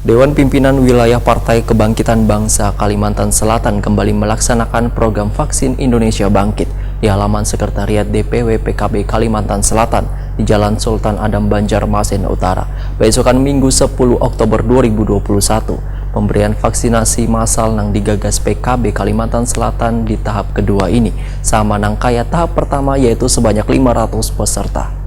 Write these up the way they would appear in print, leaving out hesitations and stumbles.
Dewan Pimpinan Wilayah Partai Kebangkitan Bangsa Kalimantan Selatan kembali melaksanakan program vaksin Indonesia Bangkit di halaman Sekretariat DPW PKB Kalimantan Selatan di Jalan Sultan Adam Banjarmasin Utara, besokan Minggu 10 Oktober 2021. Pemberian vaksinasi massal yang digagas PKB Kalimantan Selatan di tahap kedua ini sama nang kaya tahap pertama, yaitu sebanyak 500 peserta.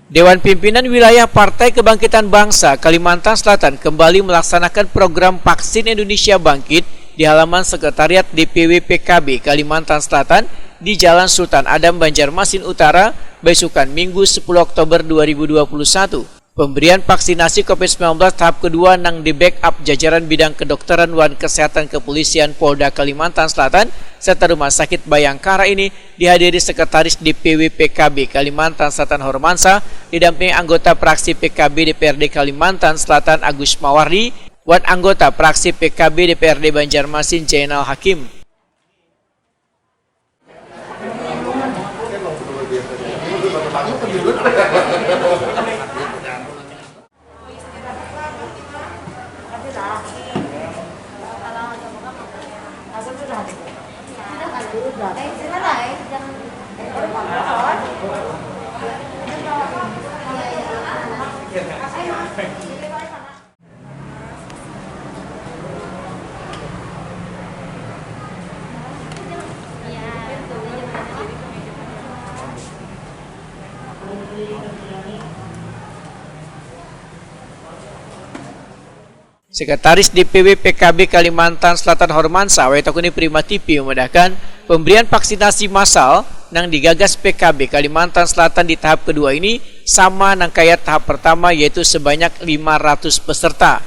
Dewan Pimpinan Wilayah Partai Kebangkitan Bangsa Kalimantan Selatan kembali melaksanakan program vaksin Indonesia Bangkit di halaman Sekretariat DPW PKB Kalimantan Selatan di Jalan Sultan Adam Banjarmasin Utara, besokan Minggu 10 Oktober 2021. Pemberian vaksinasi COVID-19 tahap kedua nang di backup jajaran bidang kedokteran wan kesehatan kepolisian Polda Kalimantan Selatan serta Rumah Sakit Bayangkara ini dihadiri Sekretaris DPW PKB Kalimantan Selatan Hormansa didampingi anggota fraksi PKB DPRD Kalimantan Selatan Agus Mawardi, wan anggota fraksi PKB DPRD Banjarmasin Jainal Hakim. Sekretaris DPW PKB Kalimantan Selatan Hormansa Wetokuni Prima TV memudahkan pemberian vaksinasi massal nang digagas PKB Kalimantan Selatan di tahap kedua ini sama nang kaya tahap pertama, yaitu sebanyak 500 peserta.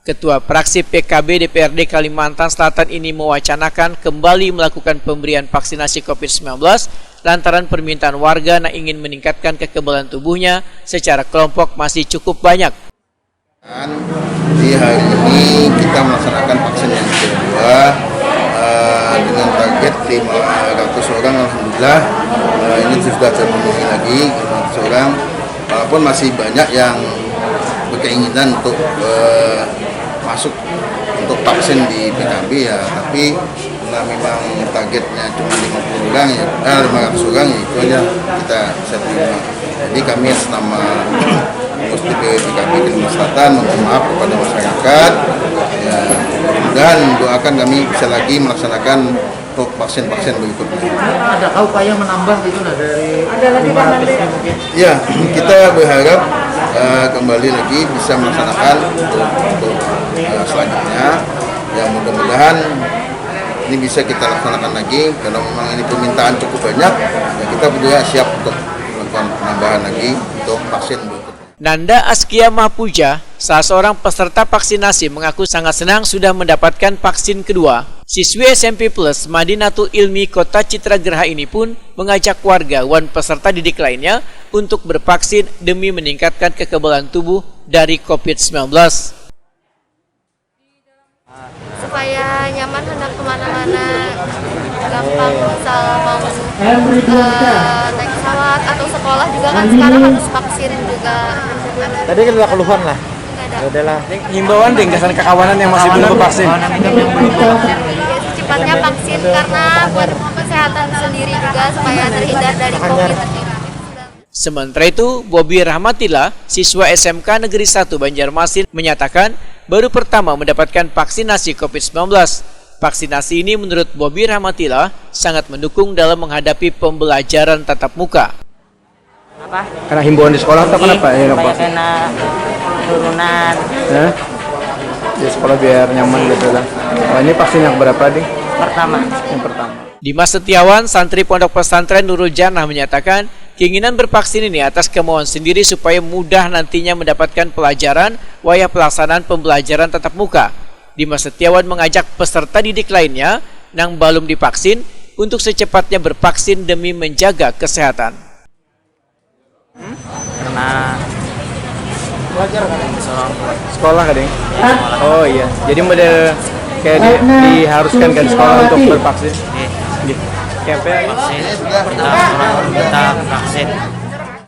Ketua fraksi PKB DPRD Kalimantan Selatan ini mewacanakan kembali melakukan pemberian vaksinasi COVID-19 lantaran permintaan warga yang ingin meningkatkan kekebalan tubuhnya secara kelompok masih cukup banyak. Di hari ini kita melaksanakan vaksin yang kedua dengan target 500 orang. Alhamdulillah ini sudah terpenuhi lagi 500 orang, walaupun masih banyak yang berkeinginan untuk masuk untuk vaksin di PKB ya, tapi karena memang targetnya cuma 50 orang ya, 500 orang ya, itu aja kita bisa terima. Jadi kami atas nama pengurus DPW PKB Kalimantan Selatan mohon maaf kepada masyarakat ya, dan doakan kami bisa lagi melaksanakan untuk vaksin-vaksin berikutnya. Adakah upaya menambah gitu dari 500 mungkin? Ya, kita berharap kembali lagi bisa melaksanakan untuk selanjutnya. Ya, mudah-mudahan ini bisa kita laksanakan lagi karena memang ini permintaan cukup banyak. Ya, kita berdua siap untuk melakukan penambahan lagi untuk vaksin berikutnya. Nanda Askia Mahpuja, salah seorang peserta vaksinasi, mengaku sangat senang sudah mendapatkan vaksin kedua. Siswi SMP Plus Madinatul Ilmi Kota Citra Geraha ini pun mengajak warga wan peserta didik lainnya untuk bervaksin demi meningkatkan kekebalan tubuh dari COVID-19. Supaya nyaman hendak kemana-mana, gampang misal mau naik pesawat atau sekolah juga kan sekarang harus vaksin juga. Tadi kan udah keluhan lah. Adalah Himbauan tinggasan kekawanan yang masih belum vaksin. Secepatnya vaksin karena buat kesehatan sendiri juga supaya terhindar dari COVID. Sementara itu, Bobi Rahmatillah, siswa SMK Negeri 1 Banjarmasin, menyatakan baru pertama mendapatkan vaksinasi COVID-19. Vaksinasi ini menurut Bobi Rahmatillah sangat mendukung dalam menghadapi pembelajaran tatap muka. apa? Karena himbauan di sekolah atau kenapa? Ya, karena turunan. Ya? Di sekolah biar nyaman gitu lah. Oh, ini vaksin yang berapa, Ding? Pertama. Yang pertama. Dimas Setiawan, santri Pondok Pesantren Nurul Jannah, menyatakan keinginan bervaksin ini atas kemauan sendiri supaya mudah nantinya mendapatkan pelajaran wayah pelaksanaan pembelajaran tatap muka. Dimas Setiawan mengajak peserta didik lainnya yang belum divaksin untuk secepatnya bervaksin demi menjaga kesehatan. Karena Belajar kan? Sekolah kan, Ding? Oh iya. Jadi model kayak diharuskan kan sekolah untuk bervaksin? vaksin Campnya kita vaksin